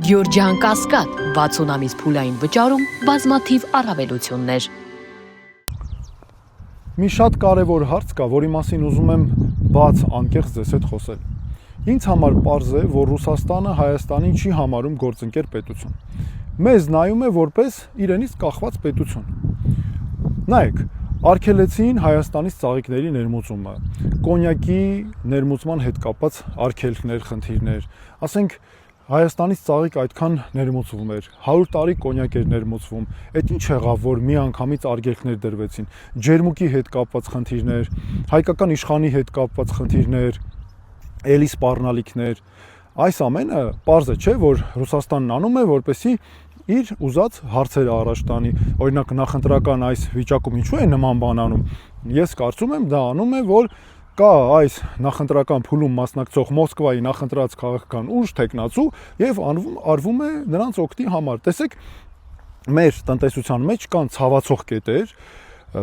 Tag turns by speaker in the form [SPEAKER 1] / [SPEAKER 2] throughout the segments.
[SPEAKER 1] Գյորջյան Կասկադ 60 ամիս փուլային վճարում բազմաթիվ առավելություններ։
[SPEAKER 2] Մի շատ կարևոր հարց կա, որի մասին ուզում եմ բաց անկեղծ ձեզ հետ խոսել։ Ինձ համար պարզ է, որ Ռուսաստանը Հայաստանին չի համարում գործընկեր պետություն։ Մեզ նայում է որպես իրենից կախված պետություն։ Նայեք, արգելեցին Հայաստանից ծաղիկների ներմուծումը, կոնյակի ներմուծման հետ կապված արգելքներ, խնդիրներ, ասենք Հայաստանից ծաղիկ այդքան ներմուծվում էր, 100 տարի կոնյակ էր ներմուծվում, այդ ինչ եղավ, որ մի անգամից արգելքներ դրվեցին, ջերմուկի հետ կապված խնդիրներ, հայկական իշխանի հետ կապված խնդիրներ, էլի սպառնալիքներ, այս ամենը պարզ է, չէ, որ Ռուսաստանն անում է, որպեսզի իր ուզած հարցերը առաջ տանի, օրինակ նախընտրական այս վիճակում ինչու է նման բան անում, ես կարծում եմ դա անում է, որ կա այս նախընտրական փուլում մասնակցող Մոսկվայի նախընտրած քաղաքական ուժ, տեխնացու եւ արվում է նրանց օգտի համար։ Տեսեք, մեր տնտեսության մեջ կան ցավացող կետեր,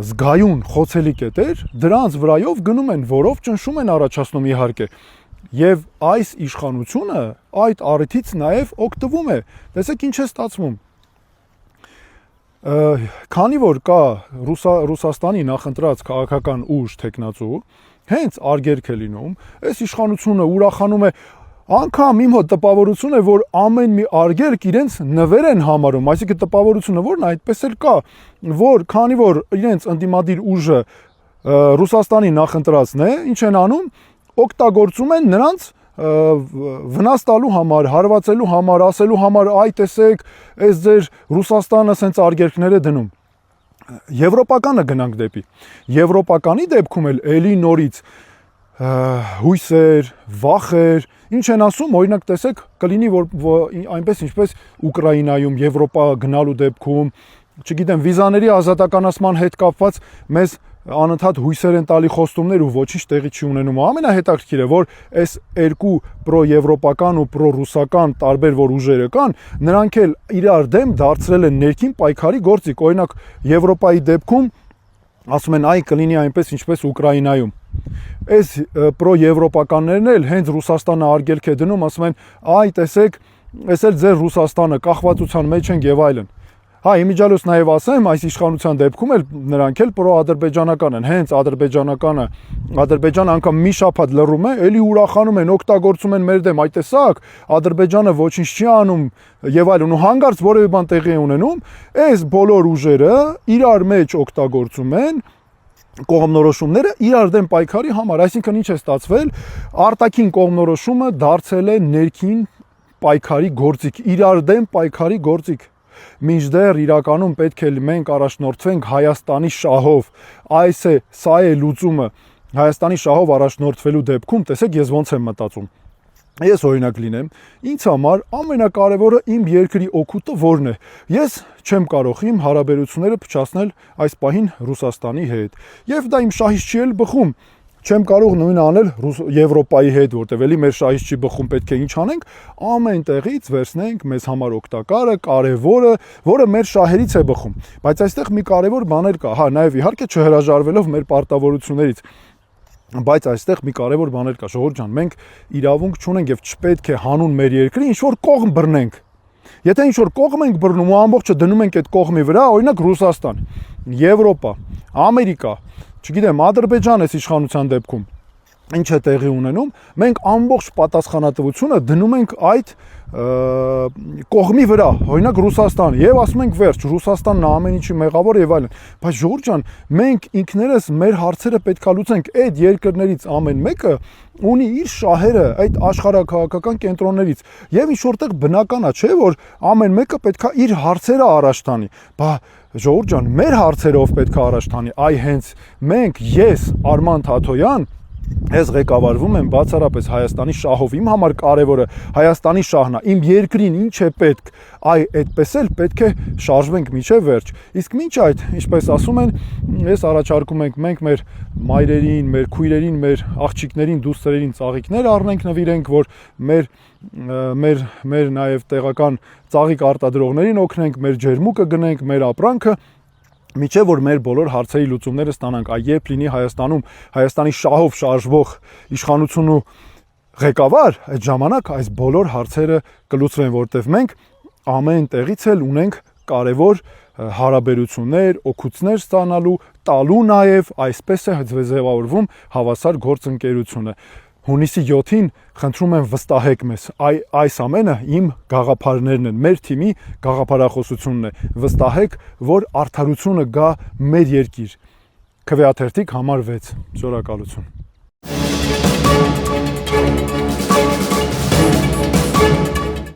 [SPEAKER 2] զգայուն, խոցելի կետեր, դրանց վրայով գնում են, որով ճնշում են առաջացնում իհարկե։ Եվ այս իշխանությունը այդ առիթից նաեւ օգտվում է։ Տեսեք ինչ է ստացվում։ Քանի որ կա Ռուսաստանի նախընտրած քաղաքական ուժ, տեխնացու, հենց արգելք է լինում, այս իշխանությունը ուրախանում է, անգամ իմ հոտ տպավորություն է, որ ամեն մի արգելք իրենց նվեր են համարում, այսինքն տպավորությունը որն է, այդպես էլ կա, որ քանի որ իրենց ընդդիմադիր ուժը Ռուսաստանի նախընտրածն է, ինչ են անում, օգտագործում են նրանց վնաս տալու համար, հարվածելու համար, ասելու համար, այ տեսեք, այս ձեր Ռուսաստանը սենց արգելքներ է դնում։ Եվրոպականը գնանք դեպի։ Եվրոպականի դեպքում էլ էլի նորից հույսեր, վախեր, ինչ են ասում, օրինակ տեսեք, կլինի որ այնպես ինչպես Ուկրաինայում Եվրոպա գնալու դեպքում, չգիտեմ, վիզաների ազատականացման հետ կապված մեզ անընդհատ հույսեր են տալի, խոստումներ ու ոչինչ տեղի չի ունենում։ Ամենահետաքրքիրը, որ այս երկու պրո-եվրոպական ու պրո-ռուսական տարբեր որ ուժերը կան, նրանք էլ իրար դեմ դարձրել են ներքին պայքարի գործիք։ Օրինակ Եվրոպայի դեպքում ասում են, այ կլինի այնպես ինչպես Ուկրաինայում։ Այս պրո-եվրոպականներն էլ հենց Ռուսաստանը արգելք է դնում, ասում են, այ տեսեք, այս էլ ձեր Ռուսաստանը կախվածության մեջ են եւ այլն։ Հա, իմիջիալոց նաև ասեմ, այս իշխանության դեպքում էլ նրանք էլ պրո-ադրբեջանական են, հենց Ադրբեջանը անգամ մի շաբաթ լռում է, էլի ուրախանում են, օգտագործում են մեր դեմ, այ տեսակ, Ադրբեջանը ոչինչ չի անում եւ այլն, ու հանգարց որևէ բան տեղի է ունենում, այս բոլոր ուժերը իրար մեջ օգտագործում են կողմնորոշումները իրար դեմ պայքարի համար, այսինքն ինչ է ստացվել, արտաքին կողմնորոշումը դարձել է ներքին պայքարի գործիք, իրար դեմ պայքարի գործիք։ Մինչդեռ իրականում պետք է մենք առաջնորդվենք Հայաստանի շահով, սա է լուծումը, Հայաստանի շահով առաջնորդվելու դեպքում, տեսեք ես ոնց եմ մտածում, ես օրինակ լինեմ, ինձ համար ամենակարևորը իմ երկրի օգուտը որն է, ես չեմ կարող իմ հարաբերությունները փչացնել այս պահին Ռուսաստանի հետ, եւ դա իմ շահից չի էլ բխում, չեմ կարող նույնը անել Եվրոպայի հետ, որտեղ էլի մեր շահից չի բխում, պետք է ինչ անենք, ամեն տեղից վերցնենք մեզ համար օգտակարը, կարևորը, որը մեր շահերից է բխում։ Բայց այստեղ մի կարևոր բան էլ կա, հա, նաև իհարկե չհրաժարվելով մեր պարտավորություններից, բայց այստեղ մի կարևոր բան էլ կա, ժողովուրդ ջան, մենք իրավունք չունենք եւ չպետք է հանուն մեր երկրի ինչ որ կողմ բռնենք։ Եթե ինչ որ կողմ ենք բռնում ու ամբողջը դնում ենք այդ կողմի վրա, օրինակ Ռուսաստան, Եվրոպա, Ամերիկա, չգիտեմ, Ադրբեջան էս իշխանության դեպքում ինչ է տեղի ունենում, մենք ամբողջ պատասխանատվությունը դնում ենք այդ կողմի վրա, օրինակ Ռուսաստան, եւ ասում ենք վերջ, Ռուսաստանն ամեն ինչի մեղավոր եւ այլն։ Բայց ժողովուրդ ջան, մենք ինքներս մեր հարցերը պետքա լուծենք, այդ երկրներից ամեն մեկը ունի իր շահերը այդ աշխարհակաղակական կենտրոններից եւ ինչ որտեղ բնական է, չէ՞ որ ամեն մեկը պետքա իր հարցերը առաջ տանի։ Բա ժողովուրդ ջան, մեր հարցերով պետքա առաջ տանի, այ հենց մենք, ես, Արման Թաթոյան, ես ղեկավարվում եմ բացառապես Հայաստանի շահով, իմ համար կարևորը Հայաստանի շահն է, իմ երկրին ինչ է պետք, այ այդպես էլ պետք է շարժվենք մինչև վերջ։ Իսկ մինչ այդ, ինչպես ասում են, ես առաջարկում ենք մենք մեր մայրերին, մեր քույրերին, մեր աղջիկներին, դուստրերին ծաղիկներ առնենք, նվիրենք, որ մեր նաև տեղական ծաղիկ արտադրողներին օգնենք, մեր ջերմուկը գնենք, մեր ապրանքը Միջև որ մեր բոլոր հարցերի լուծումները ստանանք, երբ լինի Հայաստանում Հայաստանի շահով շարժվող իշխանություն ու ղեկավար, այդ ժամանակ այս բոլոր հարցերը կլուծվեն, որտեղ մենք ամեն տեղից էլ ունենք կարևոր հարաբերություններ, օգուտներ ստանալու, տալու նաև, այսպես է ձևավորվում հավասար գործընկերությունը։ Հունիսի 7-ին խնդրում եմ վստահեք մեզ, այս ամենը իմ գաղափարներն են, մեր թիմի գաղափարախոսությունն է։ Վստահեք, որ արդարությունը գա մեր երկիր։ Քվեաթերթիկ համար 6։ Շնորհակալություն։